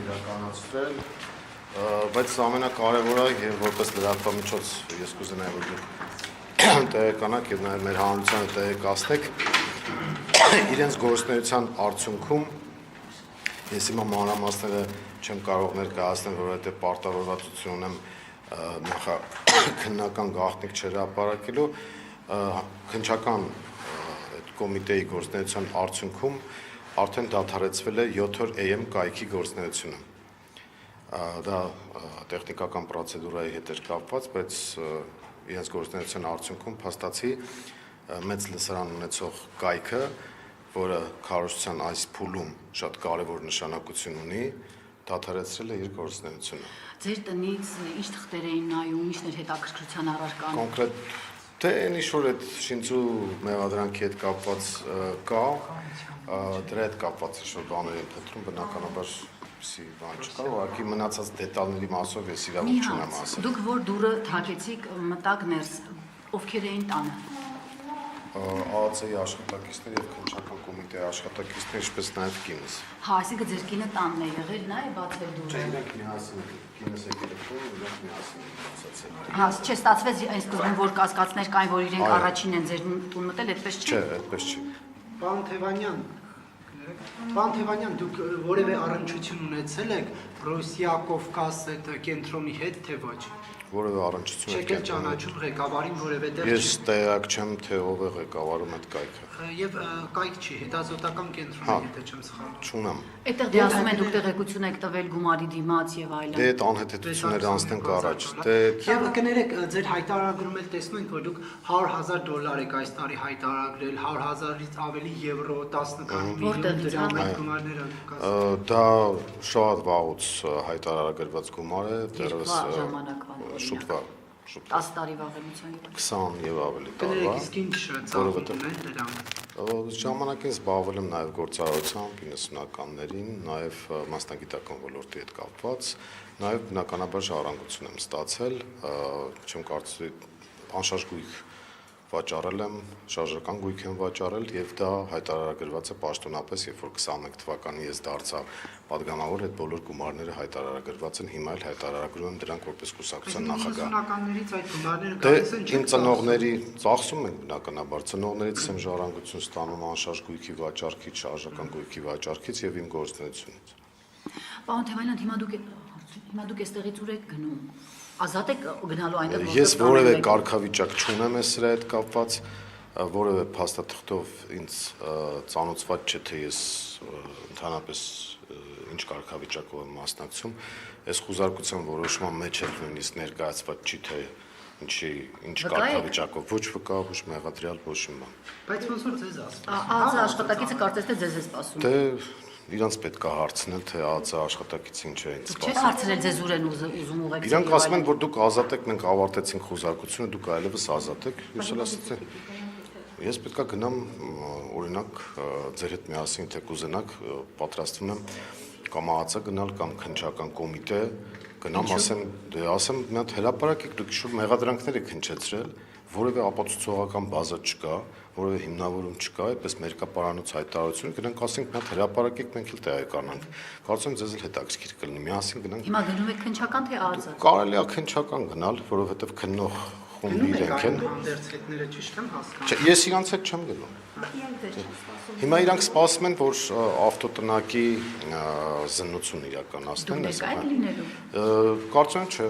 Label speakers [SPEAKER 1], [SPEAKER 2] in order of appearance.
[SPEAKER 1] իրականացրել, բայց ամենակարևորը եւ որպես լրատվամիջոց ես կուզենայի որ դուք տեղեկանաք եւ նաեւ մեր հանրությանը տեղեկացնեք իրենց գործունեության արդյունքում ես հիմա մանրամասները չեմ կարող ներկայացնել, որովհետեւ պարտավորվածություն ունեմ նախաքննական գաղտնիք չհրապարակելու քննչական կոմիտեի գործունեության արդյունքում արդեն դադարեցվել է 7 AM կայքի գործունեությունը։ Դա տեխնիկական պրոցեդուրայի հետ էր կապված, բայց իրենց գործունեության արդյունքում փաստացի մեծ լսարան ունեցող կայքը, որը քարոզչության այս փուլում շատ կարևոր նշանակություն ունի, դադարեցրել է իր գործունեությունը։
[SPEAKER 2] Ձեր տնից ինչ թղթեր էին նայում, ինչն էր հետաքրքրության առարկան։
[SPEAKER 1] Կոնկրետ թե ինչ-որ այդ շինծու մեղադրանքի հետ կապված կա, դրա հետ կապված ինչ-որ բաներ են փնտրում, բնականաբար սի բան չկա, ուղղակի մնացած դետալների մասով ես իրավունք չունեմ ասել։
[SPEAKER 2] Դուք որ դուրը թակեցիք, մտակ ներս, ովքեր էին տանը։
[SPEAKER 1] ԱԱՑ-ի աշխատակիցներ եւ քննչական կոմիտեի աշխատակիցներ, ինչպես նաեւ կինս։
[SPEAKER 2] Հա, այսինքն ձեր կինը տանն է եղել, նա է բացել դուրը։
[SPEAKER 1] Չէ, իրենք միասին կինս եկել են, իրենք միասին բացացել։
[SPEAKER 2] Հա, չէ, ստացվեց այն սկզբում որ կասկածներ կային, որ իրենք առաջին են ձեր տուն մտել, այդպես չի։
[SPEAKER 1] Չէ, այդպես չի։
[SPEAKER 3] Պարոն Թևանյան, դուք որևէ առնչություն ունեցել եք Ռոսիա Կովկաս այդ կենտրոնի հետ, թե ոչ։
[SPEAKER 1] Որևէ առնչություն
[SPEAKER 3] Չեք էլ ճանաչում ղեկավարին որևէ տեղ։
[SPEAKER 1] Ես տեղյակ չեմ, թե ով է ղեկավարում այդ կայքը։
[SPEAKER 3] Եվ կայք չի, հետազոտական կենտրոնի հետ է չեմ սխալվում։
[SPEAKER 1] Չունեմ։
[SPEAKER 2] Այդտեղ դե ասում են դուք տեղեկություն եք տվել գումարի դիմաց եւ այլն։
[SPEAKER 1] Դե այդ անհետեցությունները անցնենք առաջ։ Դե
[SPEAKER 3] Եվ կներեք, ձեր հայտարարագրում էլ տեսնում ենք, որ դուք $100,000 եք այս տարի հայտարարագրել, 100,000-ից ավելի եվրո, 19 միլիոն դրամ գումարներ եք ասում։
[SPEAKER 1] դա շատ վաղուց հայտարարագրված գումար է, դեռևս շուտվա
[SPEAKER 2] 10 տարի վաղեմության հետ։
[SPEAKER 1] 20 եւ ավելի տարվա։
[SPEAKER 3] Կներեք, իսկ ինչ ծավալում են դրանք։
[SPEAKER 1] Ժամանակին զբաղվել եմ նաեւ գործարարությամբ 90-ականներին, նաեւ մասնագիտական ոլորտի հետ կապված, նաեւ բնականաբար ժառանգություն եմ ստացել, չեմ կարծում անշարժ գույք վաճառել եմ, շարժական գույք եմ վաճառել եւ դա հայտարարագրված է պաշտոնապես, երբ որ 21 թվականին ես դարձա падգամավոր, այդ բոլոր գումարները հայտարարագրված են, հիմա էլ հայտարարագրում եմ դրանք որպես կուսակցության նախագահ։
[SPEAKER 3] 90-ականներից այդ գումարները
[SPEAKER 1] Դե
[SPEAKER 3] գալիս են
[SPEAKER 1] իմ ծնողների ծախսում են բնականաբար, ծնողներից եմ ժառանգություն ստանում անշարժ գույքի վաճառքից, շարժական գույքի վաճառքից եւ իմ գործունեությունից։
[SPEAKER 2] Պարոն Թևանյան, հիմա դուք այստեղից ուր եք գնում։ Ազատ եք գնալու այնտեղ որտեղ
[SPEAKER 1] Ես որևէ կարգավիճակ չունեմ այս սրա հետ կապված, որևէ փաստաթղթով ինձ ծանոթված չէ, թե ես ընդհանրապես ինչ կարգավիճակով եմ մասնակցում, այս խուզարկության որոշման մեջ էլ նույնիսկ ներկայացված չի, թե ինչ կարգավիճակով, ոչ վկա, ոչ մեղադրյալ, ոչ մի բան։
[SPEAKER 3] Բայց ոնց որ ձեզ ասում։
[SPEAKER 2] ԱԱՑ աշխատակիցը կարծես թե ձեզ է սպասում։
[SPEAKER 1] Դե իրանց պետք է հարցնել, թե ԱԱՑ աշխատակիցը ինչ է ինձ
[SPEAKER 2] Չէ՞
[SPEAKER 1] սպասում։
[SPEAKER 2] հարցրել ձեզ ուր են ուզում ուղեկցել։
[SPEAKER 1] Իրանք ասում են, որ դուք ազատ եք, մենք ավարտեցինք խուզարկությունը, դուք այլևս ազատ եք։ Ես էլ ասացի, ես պետք է գնամ, օրինակ, ձեր հետ միասին թե կուզենաք, պատրաստվում եմ կամ ԱԱՑ գնալ կամ քննչական կոմիտե, գնամ ասեմ, մի հատ հրապարակ եք, դուք ինչ-որ մեղադրանքներ եք հնչեցրել, որևէ ապացուցողական բազա չկա, որևէ հիմնավորում չկա, այդպես մերկապարանոց հայտարարություն, գնանք ասենք մի հատ հրապարակ եք, մենք էլ տեղեկանանք։ Կարծում եմ ձեզ էլ հետաքրքիր կլինի, միասին գնանք։
[SPEAKER 2] Հիմա գնում եք քննչական թե ԱԱՑ։
[SPEAKER 1] Կարելի է քննչական գնալ, որովհետև քննող խումբի իրենք են։
[SPEAKER 3] Հանդերձ հետները ճիշտ եմ հասկանում։
[SPEAKER 1] Չէ, ես իրանց հետ չեմ գնում։ Հիմա իրանք սպասում են, որ ավտոտնակի զննություն իրականացնեն։
[SPEAKER 2] Դուք ներկա եք լինելու։
[SPEAKER 1] Կարծում եմ չէ,